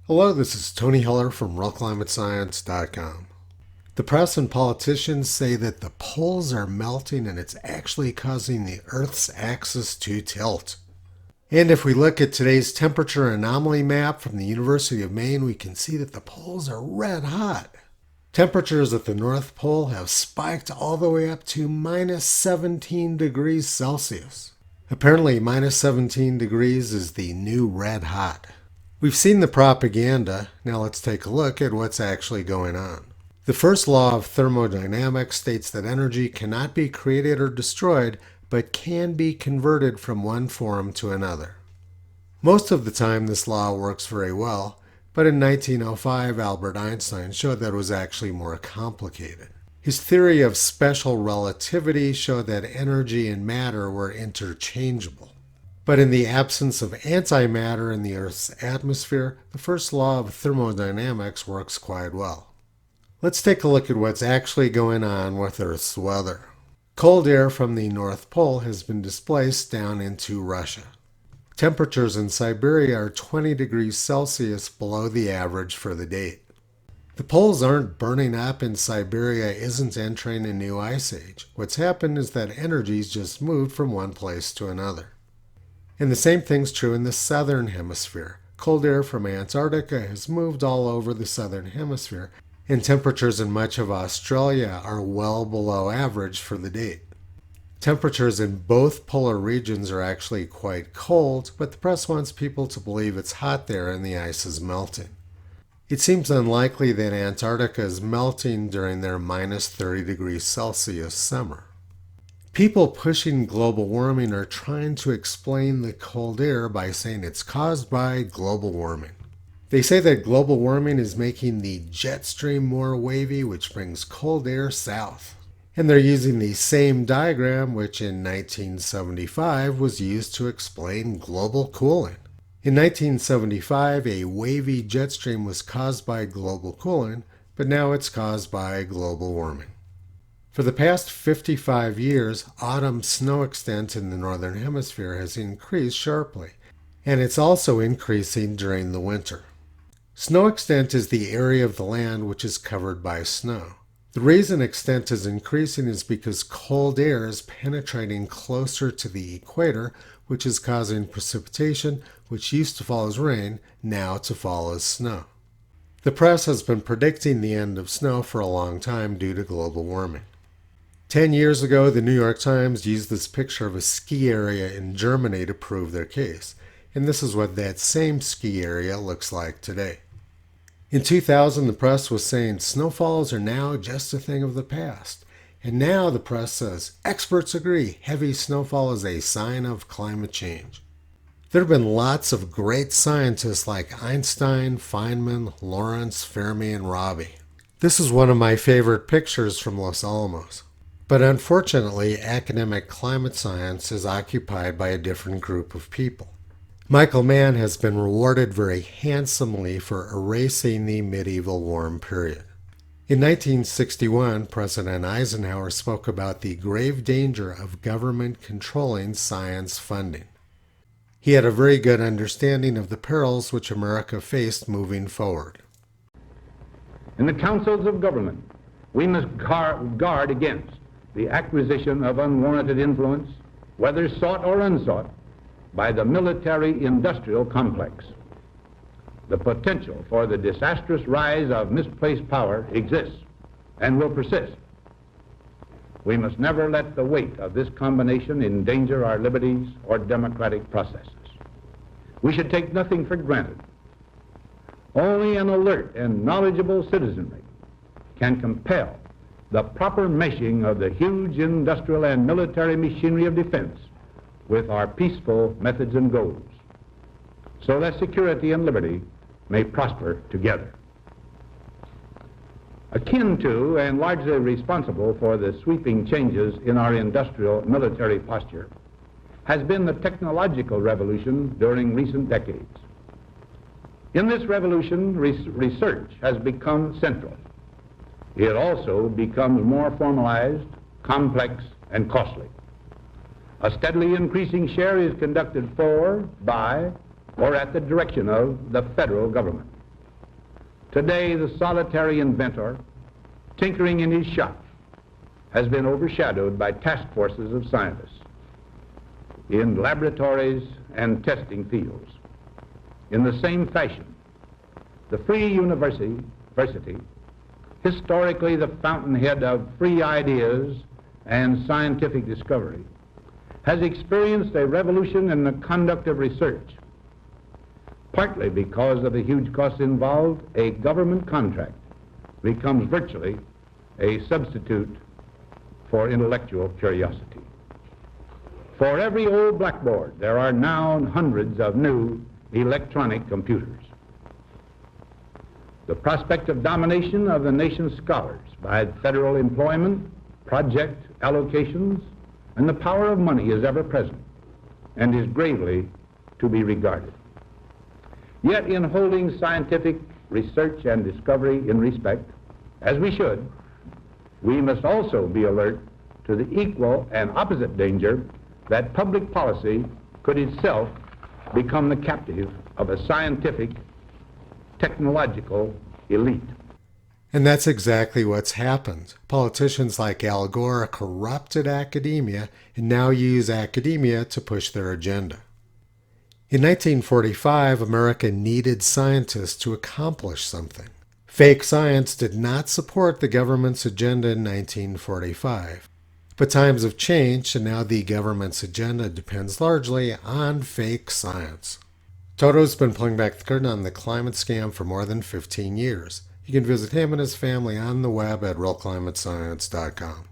Hello, this is Tony Heller from RealClimateScience.com. The press and politicians say that the poles are melting and it's actually causing the Earth's axis to tilt. And if we look at today's temperature anomaly map from the University of Maine, we can see that the poles are red hot. Temperatures at the North Pole have spiked all the way up to minus 17 degrees Celsius. Apparently, minus 17 degrees is the new red hot. We've seen the propaganda. Now let's take a look at what's actually going on. The first law of thermodynamics states that energy cannot be created or destroyed, but can be converted from one form to another. Most of the time this law works very well, but in 1905 Albert Einstein showed that it was actually more complicated. His theory of special relativity showed that energy and matter were interchangeable. But in the absence of antimatter in the Earth's atmosphere, the first law of thermodynamics works quite well. Let's take a look at what's actually going on with Earth's weather. Cold air from the North Pole has been displaced down into Russia. Temperatures in Siberia are 20 degrees Celsius below the average for the date. The poles aren't burning up and Siberia isn't entering a new ice age. What's happened is that energy's just moved from one place to another. And the same thing's true in the southern hemisphere. Cold air from Antarctica has moved all over the southern hemisphere, and temperatures in much of Australia are well below average for the date. Temperatures in both polar regions are actually quite cold, but the press wants people to believe it's hot there and the ice is melting. It seems unlikely that Antarctica is melting during their minus 30 degrees Celsius summer. People pushing global warming are trying to explain the cold air by saying it's caused by global warming. They say that global warming is making the jet stream more wavy, which brings cold air south. And they're using the same diagram which in 1975 was used to explain global cooling. In 1975, a wavy jet stream was caused by global cooling, but now it's caused by global warming. For the past 55 years, autumn snow extent in the northern hemisphere has increased sharply, and it's also increasing during the winter. Snow extent is the area of the land which is covered by snow. The reason extent is increasing is because cold air is penetrating closer to the equator, which is causing precipitation, which used to fall as rain, now to fall as snow. The press has been predicting the end of snow for a long time due to global warming. 10 years ago, the New York Times used this picture of a ski area in Germany to prove their case, and this is what that same ski area looks like today. In 2000, the press was saying snowfalls are now just a thing of the past. And now the press says, experts agree, heavy snowfall is a sign of climate change. There have been lots of great scientists like Einstein, Feynman, Lorentz, Fermi, and Rabi. This is one of my favorite pictures from Los Alamos. But unfortunately, academic climate science is occupied by a different group of people. Michael Mann has been rewarded very handsomely for erasing the medieval warm period. In 1961, President Eisenhower spoke about the grave danger of government controlling science funding. He had a very good understanding of the perils which America faced moving forward. In the councils of government, we must guard against the acquisition of unwarranted influence, whether sought or unsought, by the military-industrial complex. The potential for the disastrous rise of misplaced power exists and will persist. We must never let the weight of this combination endanger our liberties or democratic processes. We should take nothing for granted. Only an alert and knowledgeable citizenry can compel the proper meshing of the huge industrial and military machinery of defense with our peaceful methods and goals, so that security and liberty may prosper together. Akin to and largely responsible for the sweeping changes in our industrial military posture has been the technological revolution during recent decades. In this revolution, research has become central. It also becomes more formalized, complex, and costly. A steadily increasing share is conducted for, by, or at the direction of the federal government. Today, the solitary inventor, tinkering in his shop, has been overshadowed by task forces of scientists in laboratories and testing fields. In the same fashion, the free university, historically the fountainhead of free ideas and scientific discovery, has experienced a revolution in the conduct of research. Partly because of the huge costs involved, a government contract becomes virtually a substitute for intellectual curiosity. For every old blackboard, there are now hundreds of new electronic computers. The prospect of domination of the nation's scholars by federal employment, project allocations, and the power of money is ever present and is gravely to be regarded. Yet in holding scientific research and discovery in respect, as we should, we must also be alert to the equal and opposite danger that public policy could itself become the captive of a scientific, technological elite. And that's exactly what's happened. Politicians like Al Gore corrupted academia and now use academia to push their agenda. In 1945, America needed scientists to accomplish something. Fake science did not support the government's agenda in 1945. But times have changed, and now the government's agenda depends largely on fake science. Toto's been pulling back the curtain on the climate scam for more than 15 years. You can visit him and his family on the web at realclimatescience.com.